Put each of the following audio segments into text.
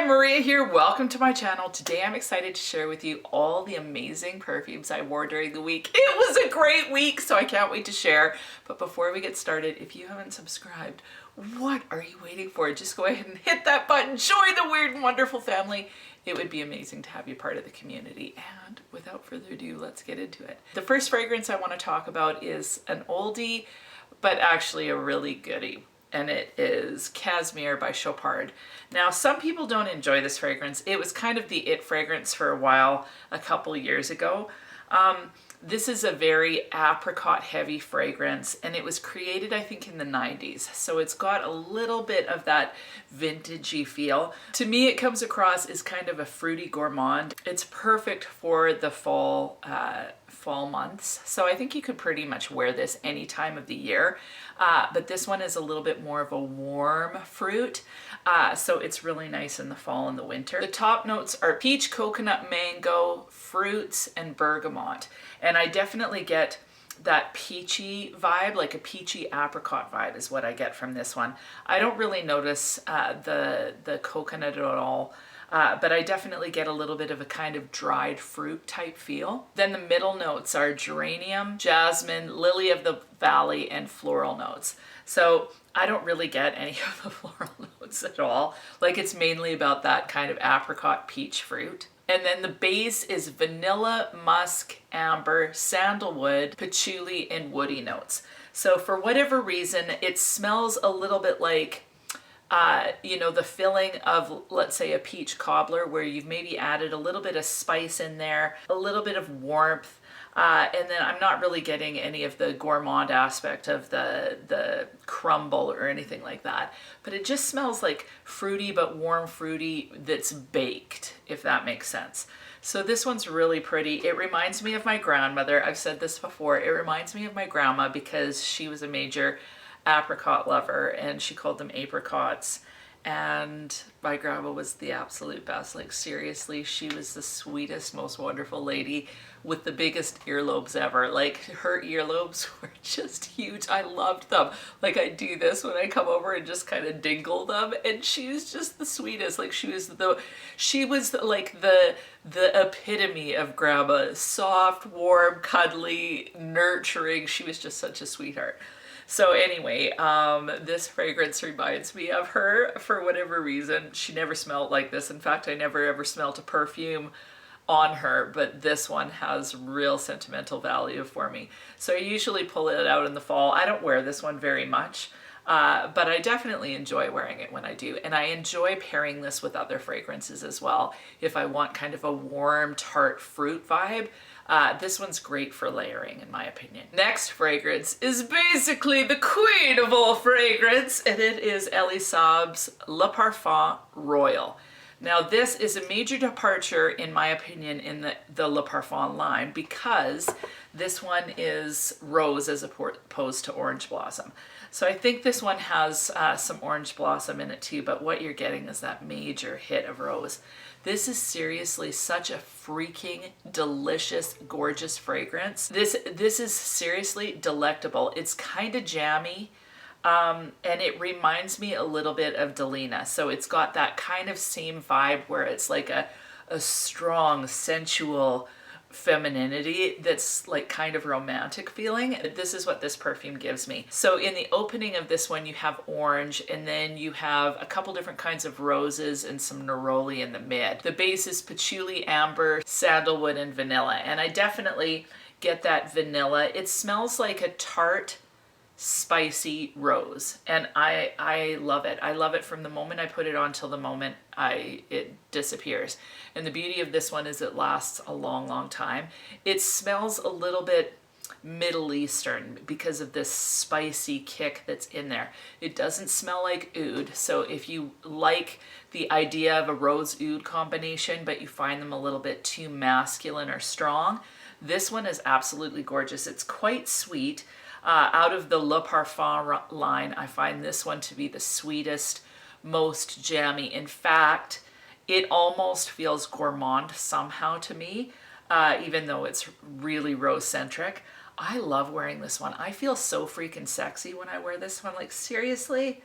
Maria here. Welcome to my channel. Today I'm excited to share with you all the amazing perfumes I wore during the week. It was a great week, so I can't wait to share. But before we get started, if you haven't subscribed, what are you waiting for? Just go ahead and hit that button. Join the weird and wonderful family. It would be amazing to have you part of the community. And without further ado, let's get into it. The first fragrance I want to talk about is an oldie, but actually a really goodie. And it is CASMIR by CHOPARD. Now, some people don't enjoy this fragrance. It was kind of the it fragrance for a while, a couple years ago. This is a very apricot heavy fragrance, and it was created, I think, in the 90s. So it's got a little bit of that vintagey feel. To me, it comes across as kind of a fruity gourmand. It's perfect for the fall months. So I think you could pretty much wear this any time of the year. But this one is a little bit more of a warm fruit. So it's really nice in the fall and the winter. The top notes are peach, coconut, mango, fruits, and bergamot. And I definitely get that peachy vibe, like a peachy apricot vibe is what I get from this one. I don't really notice the coconut at all. But I definitely get a little bit of a kind of dried fruit type feel. Then the middle notes are geranium, jasmine, lily of the valley, and floral notes. So I don't really get any of the floral notes at all. Like, it's mainly about that kind of apricot peach fruit. And then the base is vanilla, musk, amber, sandalwood, patchouli, and woody notes. So for whatever reason, it smells a little bit like you know, the filling of, let's say, a peach cobbler, where you've maybe added a little bit of spice in there, a little bit of warmth, and then I'm not really getting any of the gourmand aspect of the crumble or anything like that. But it just smells like fruity, but warm fruity that's baked, if that makes sense. So this one's really pretty. It reminds me of my grandmother. I've said this before. It reminds me of my grandma because she was a major apricot lover, and she called them apricots, and my grandma was the absolute best. Like, seriously, she was the sweetest, most wonderful lady with the biggest earlobes ever. Like, her earlobes were just huge. I loved them. Like, I do this when I come over and just kind of dingle them, and she was just the sweetest. Like, she was like the epitome of grandma. Soft, warm, cuddly, nurturing. She was just such a sweetheart. So anyway, this fragrance reminds me of her for whatever reason. She never smelled like this. In fact, I never ever smelled a perfume on her, but this one has real sentimental value for me. So I usually pull it out in the fall. I don't wear this one very much, but I definitely enjoy wearing it when I do. And I enjoy pairing this with other fragrances as well. If I want kind of a warm, tart fruit vibe, this one's great for layering, in my opinion. Next fragrance is basically the queen of all fragrance, and it is SAAB's Le Parfum Royal. Now, this is a major departure, in my opinion, in the Le Parfum line, because this one is rose as opposed to orange blossom. So I think this one has some orange blossom in it too, but what you're getting is that major hit of rose. This is seriously such a freaking delicious, gorgeous fragrance. This is seriously delectable. It's kind of jammy, and it reminds me a little bit of Delina. So it's got that kind of same vibe where it's like a strong, sensual femininity that's like kind of romantic feeling. This is what this perfume gives me. So in the opening of this one, you have orange, and then you have a couple different kinds of roses and some neroli in the mid. The base is patchouli, amber, sandalwood, and vanilla, and I definitely get that vanilla. It smells like a tart, spicy rose, and I love it. I love it from the moment I put it on till the moment it disappears. And the beauty of this one is it lasts a long, long time. It smells a little bit Middle Eastern because of this spicy kick that's in there. It doesn't smell like oud, so if you like the idea of a rose oud combination but you find them a little bit too masculine or strong, this one is absolutely gorgeous. It's quite sweet. Out of the Le Parfum line, I find this one to be the sweetest, most jammy. In fact, it almost feels gourmand somehow to me, even though it's really rose-centric. I love wearing this one. I feel so freaking sexy when I wear this one. Like, seriously?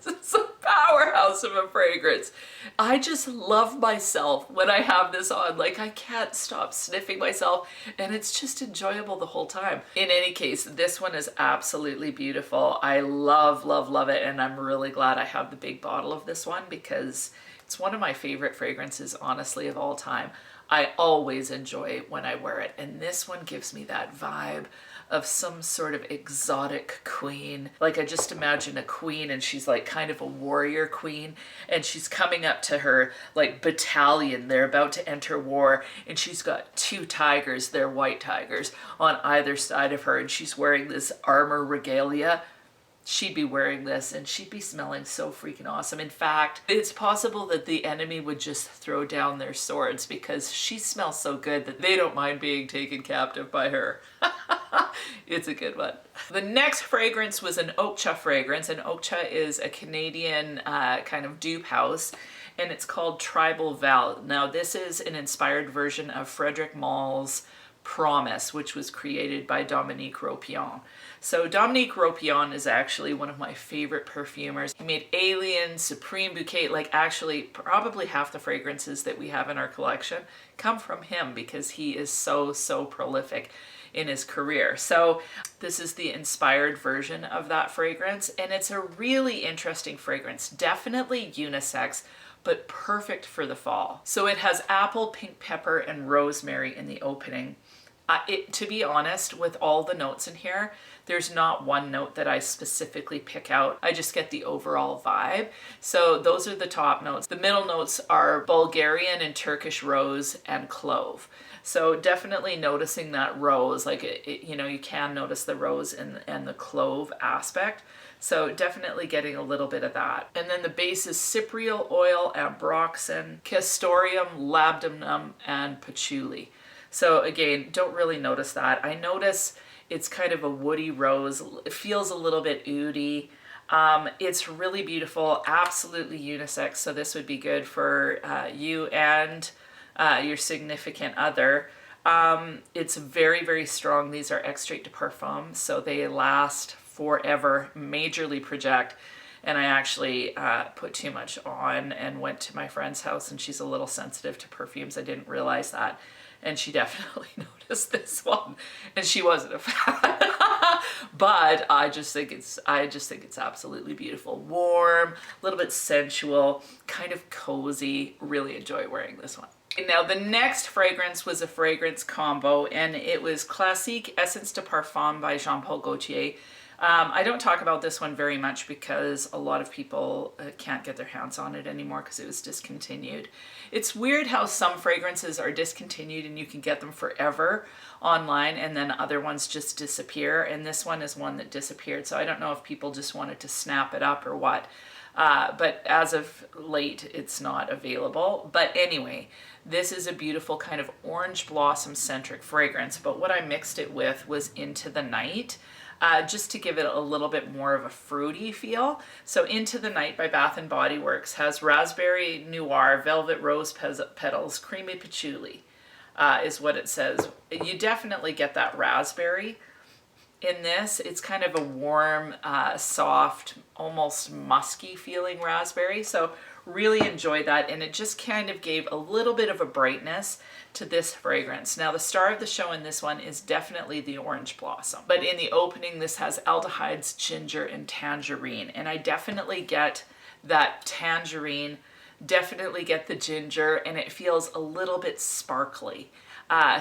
It's a powerhouse of a fragrance. I just love myself when I have this on. Like, I can't stop sniffing myself, and it's just enjoyable the whole time. In any case, this one is absolutely beautiful. I love, love, love it, and I'm really glad I have the big bottle of this one because it's one of my favorite fragrances, honestly, of all time. I always enjoy when I wear it, and this one gives me that vibe of some sort of exotic queen. Like, I just imagine a queen, and she's like kind of a warrior queen, and she's coming up to her like battalion. They're about to enter war, and she's got two tigers, they're white tigers, on either side of her, and she's wearing this armor regalia. She'd be wearing this and she'd be smelling so freaking awesome. In fact, it's possible that the enemy would just throw down their swords because she smells so good that they don't mind being taken captive by her. It's a good one. The next fragrance was an OAKCHA fragrance, and OAKCHA is a Canadian kind of dupe house, and it's called Tribal Val. Now, this is an inspired version of Frederic Malle's Promise, which was created by Dominique Ropion. So Dominique Ropion is actually one of my favorite perfumers. He made Alien, Supreme Bouquet, like actually probably half the fragrances that we have in our collection come from him because he is so, so prolific in his career. So this is the inspired version of that fragrance, and it's a really interesting fragrance, definitely unisex, but perfect for the fall. So it has apple, pink pepper, and rosemary in the opening. To be honest, with all the notes in here, there's not one note that I specifically pick out. I just get the overall vibe. So those are the top notes. The middle notes are Bulgarian and Turkish rose and clove. So definitely noticing that rose, like you know, you can notice the rose and the clove aspect. So definitely getting a little bit of that. And then the base is cypriol oil, ambroxan, castoreum, labdanum, and patchouli. So again, don't really notice that. I notice it's kind of a woody rose. It feels a little bit oudy. It's really beautiful, absolutely unisex. So this would be good for you and your significant other. It's very, very strong. These are extrait de parfum, so they last forever, majorly project. And I actually put too much on and went to my friend's house, and she's a little sensitive to perfumes. I didn't realize that. And she definitely noticed this one, and she wasn't a fan. But I just think it's absolutely beautiful. Warm, a little bit sensual, kind of cozy. Really enjoy wearing this one. Now the next fragrance was a fragrance combo, and it was Classique Essence de Parfum by Jean Paul Gaultier. I don't talk about this one very much because a lot of people can't get their hands on it anymore because it was discontinued. It's weird how some fragrances are discontinued and you can get them forever online, and then other ones just disappear, and this one is one that disappeared. So I don't know if people just wanted to snap it up or what, but as of late it's not available. But anyway, this is a beautiful kind of orange blossom centric fragrance, but what I mixed it with was Into the Night. Just to give it a little bit more of a fruity feel. So Into the Night by Bath & Body Works has raspberry noir, velvet rose petals, creamy patchouli, is what it says. You definitely get that raspberry in this. It's kind of a warm, soft, almost musky feeling raspberry. So really enjoy that, and it just kind of gave a little bit of a brightness to this fragrance. Now the star of the show in this one is definitely the orange blossom, but in the opening this has aldehydes, ginger, and tangerine, and I definitely get that tangerine, definitely get the ginger, and it feels a little bit sparkly.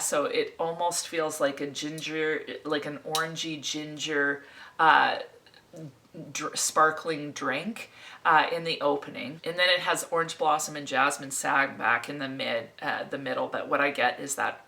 So it almost feels like a ginger, like an orangey ginger sparkling drink in the opening, and then it has orange blossom and jasmine sag back in the middle, but what I get is that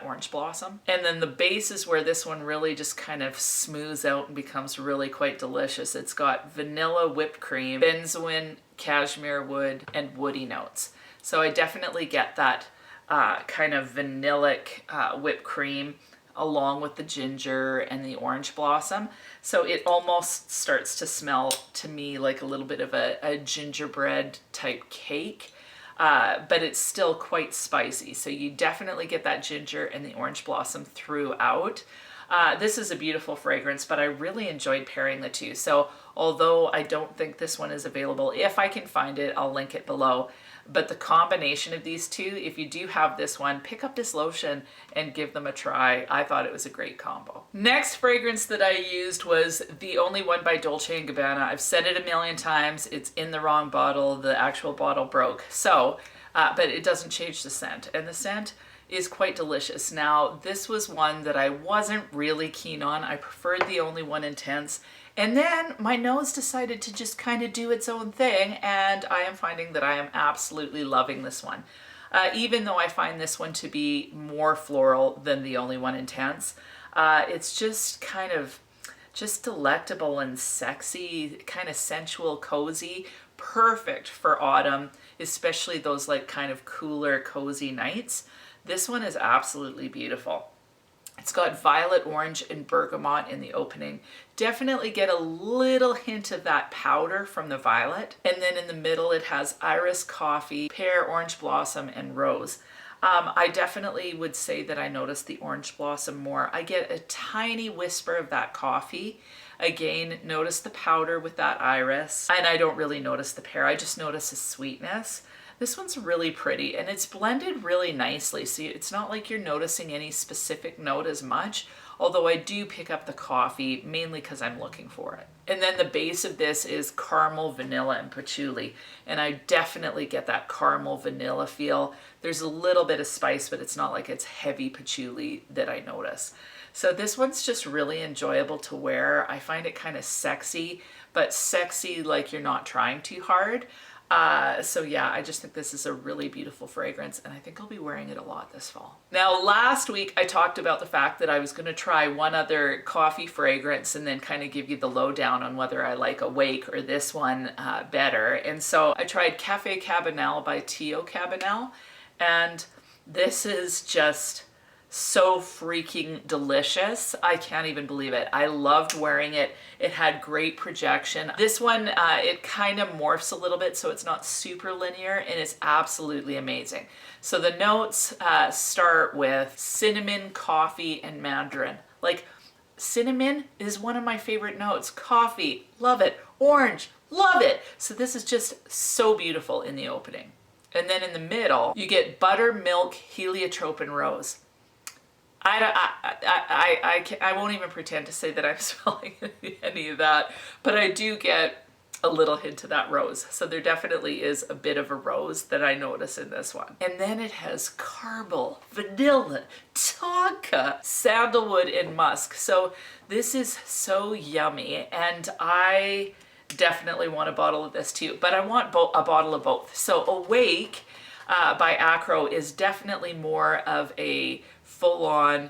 orange blossom. And then the base is where this one really just kind of smooths out and becomes really quite delicious. It's got vanilla, whipped cream, benzoin, cashmere wood, and woody notes. So I definitely get that kind of vanillic whipped cream along with the ginger and the orange blossom. So it almost starts to smell to me like a little bit of a gingerbread type cake, but it's still quite spicy. So you definitely get that ginger and the orange blossom throughout. This is a beautiful fragrance, but I really enjoyed pairing the two. So although I don't think this one is available, if I can find it, I'll link it below. But the combination of these two, if you do have this one, pick up this lotion and give them a try. I thought it was a great combo. Next fragrance that I used was the Only One by Dolce & Gabbana. I've said it a million times, it's in the wrong bottle, the actual bottle broke. So, but it doesn't change the scent. And the scent is quite delicious. Now, this was one that I wasn't really keen on. I preferred the Only One Intense. And then my nose decided to just kind of do its own thing, and I am finding that I am absolutely loving this one. Even though I find this one to be more floral than the Only One Intense, it's just kind of just delectable and sexy, kind of sensual, cozy, perfect for autumn, especially those like kind of cooler, cozy nights. This one is absolutely beautiful. It's got violet, orange, and bergamot in the opening. Definitely get a little hint of that powder from the violet. And then in the middle, it has iris, coffee, pear, orange blossom, and rose. I definitely would say that I noticed the orange blossom more. I get a tiny whisper of that coffee. Again, notice the powder with that iris. And I don't really notice the pear. I just notice the sweetness. This one's really pretty and it's blended really nicely. So it's not like you're noticing any specific note as much, although I do pick up the coffee mainly because I'm looking for it. And then the base of this is caramel, vanilla, and patchouli. And I definitely get that caramel vanilla feel. There's a little bit of spice, but it's not like it's heavy patchouli that I notice. So this one's just really enjoyable to wear. I find it kind of sexy, but sexy like you're not trying too hard. So yeah, I just think this is a really beautiful fragrance and I think I'll be wearing it a lot this fall. Now, last week I talked about the fact that I was going to try one other coffee fragrance and then kind of give you the lowdown on whether I like Awake or this one better. And so I tried Cafe Cabanel by Tio Cabanel, and this is just so freaking delicious. I can't even believe it. I loved wearing it. It had great projection. This one, it kind of morphs a little bit, so it's not super linear, and it's absolutely amazing. So the notes start with cinnamon, coffee, and mandarin. Like, cinnamon is one of my favorite notes. Coffee, love it. Orange, love it. So this is just so beautiful in the opening. And then in the middle, you get buttermilk, heliotrope, and rose. I won't even pretend to say that I'm smelling any of that, but I do get a little hint of that rose. So there definitely is a bit of a rose that I notice in this one. And then it has caramel, vanilla, tonka, sandalwood, and musk. So this is so yummy, and I definitely want a bottle of this too, but I want a bottle of both. So Awake by Acro is definitely more of a full-on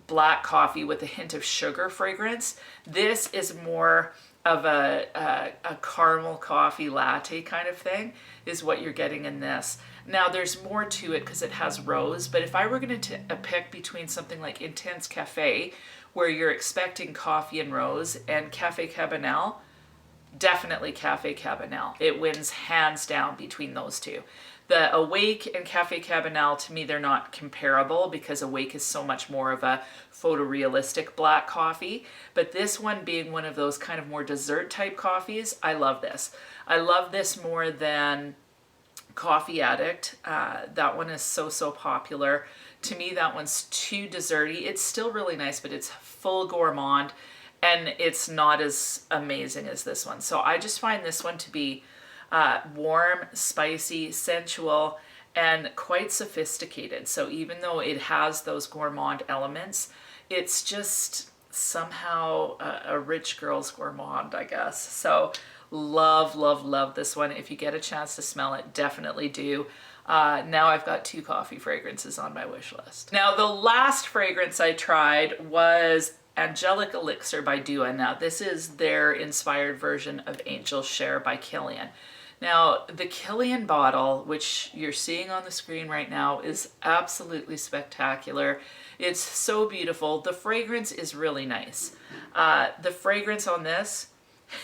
black coffee with a hint of sugar fragrance. This is more of a caramel coffee latte kind of thing is what you're getting in this. Now there's more to it because it has rose, but if I were going to pick between something like Intense Cafe, where you're expecting coffee and rose, and Cafe Cabanel, definitely Cafe Cabanel. It wins hands down between those two. The Awake and Cafe Cabanel, to me, they're not comparable because Awake is so much more of a photorealistic black coffee. But this one being one of those kind of more dessert type coffees, I love this. I love this more than Coffee Addict. That one is so popular. To me, that one's too desserty. It's still really nice, but it's full gourmand and it's not as amazing as this one. So I just find this one to be warm, spicy, sensual, and quite sophisticated. So even though it has those gourmand elements, it's just somehow a rich girl's gourmand, I guess. So love, love, love this one. If you get a chance to smell it, definitely do. Now I've got 2 coffee fragrances on my wish list. Now the last fragrance I tried was Angelic Elixir by Dua. Now this is their inspired version of Angel Share by Kilian. Now, the Kilian bottle, which you're seeing on the screen right now, is absolutely spectacular. It's so beautiful. The fragrance is really nice. The fragrance on this,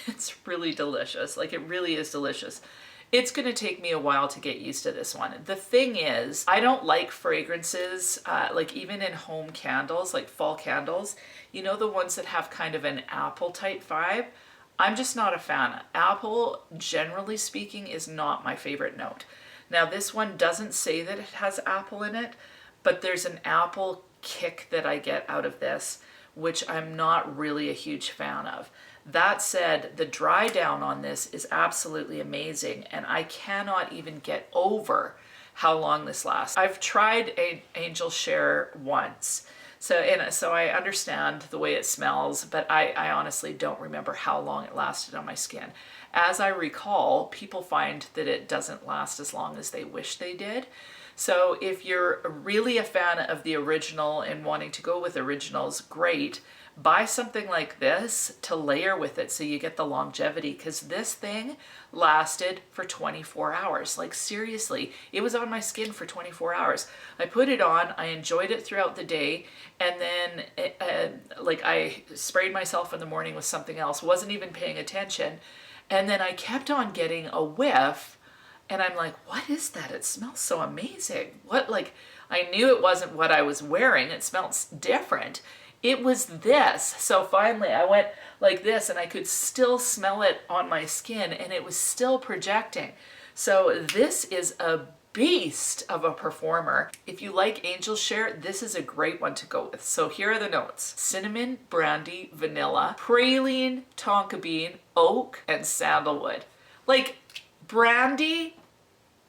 it's really delicious. Like, it really is delicious. It's going to take me a while to get used to this one. The thing is, I don't like fragrances, like even in home candles, like fall candles, you know, the ones that have kind of an apple type vibe. I'm just not a fan. Apple, generally speaking, is not my favorite note. Now this one doesn't say that it has apple in it, but there's an apple kick that I get out of this, which I'm not really a huge fan of. That said, the dry down on this is absolutely amazing, and I cannot even get over how long this lasts. I've tried Angel Share once, so I understand the way it smells, but I honestly don't remember how long it lasted on my skin. As I recall, people find that it doesn't last as long as they wish they did. So if you're really a fan of the original and wanting to go with originals, great. Buy something like this to layer with it so you get the longevity, because this thing lasted for 24 hours. Like seriously, it was on my skin for 24 hours. I put it on, I enjoyed it throughout the day, and then like I sprayed myself in the morning with something else, wasn't even paying attention, and then I kept on getting a whiff, and I'm like, what is that? It smells so amazing. What, like, I knew it wasn't what I was wearing. It smells different. It was this. So finally I went like this and I could still smell it on my skin and it was still projecting. So this is a beast of a performer. If you like Angel Share, this is a great one to go with. So here are the notes: cinnamon, brandy, vanilla, praline, tonka bean, oak, and sandalwood. Like brandy,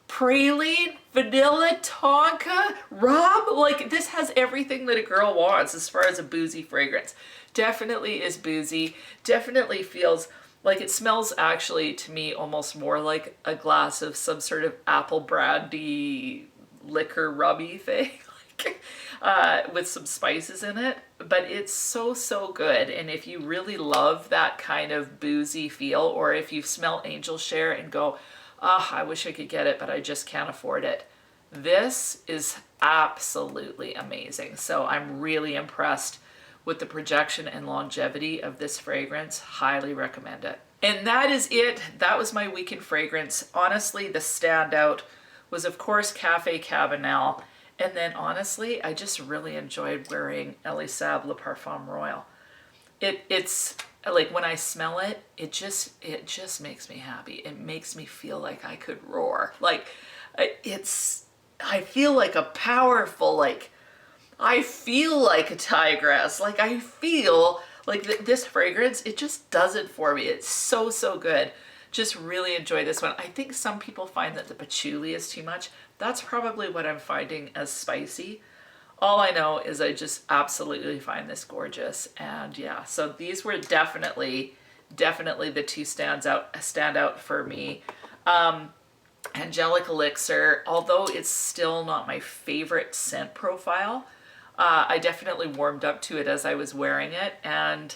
praline, vanilla, tonka, rum, like this has everything that a girl wants as far as a boozy fragrance. Definitely is boozy, definitely feels like it smells actually to me almost more like a glass of some sort of apple brandy liquor rummy thing, like, with some spices in it, but it's so good. And if you really love that kind of boozy feel, or if you smell Angel Share and go, oh, I wish I could get it, but I just can't afford it, this is absolutely amazing. So I'm really impressed with the projection and longevity of this fragrance. Highly recommend it. And that is it. That was my weekend fragrance. Honestly, the standout was of course Cafe Cabanel. And then honestly, I just really enjoyed wearing ELIE Le Parfum Royal. It's like when I smell it, it just makes me happy. It makes me feel like I could roar. Like I feel like a powerful, like, I feel like a tigress. Like I feel like this fragrance, it just does it for me. It's so good. Just really enjoy this one. I think some people find that the patchouli is too much. That's probably what I'm finding as spicy. All I know is I just absolutely find this gorgeous. And yeah, so these were definitely the two stand out for me. Angelic Elixir, although it's still not my favorite scent profile, I definitely warmed up to it as I was wearing it, and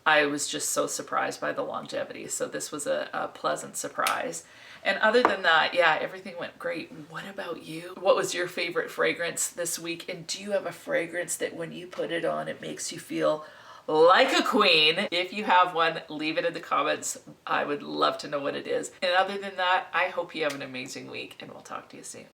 I was just so surprised by the longevity. So this was a pleasant surprise. And other than that, yeah, everything went great. What about you? What was your favorite fragrance this week? And do you have a fragrance that when you put it on, it makes you feel like a queen? If you have one, leave it in the comments. I would love to know what it is. And other than that, I hope you have an amazing week, and we'll talk to you soon.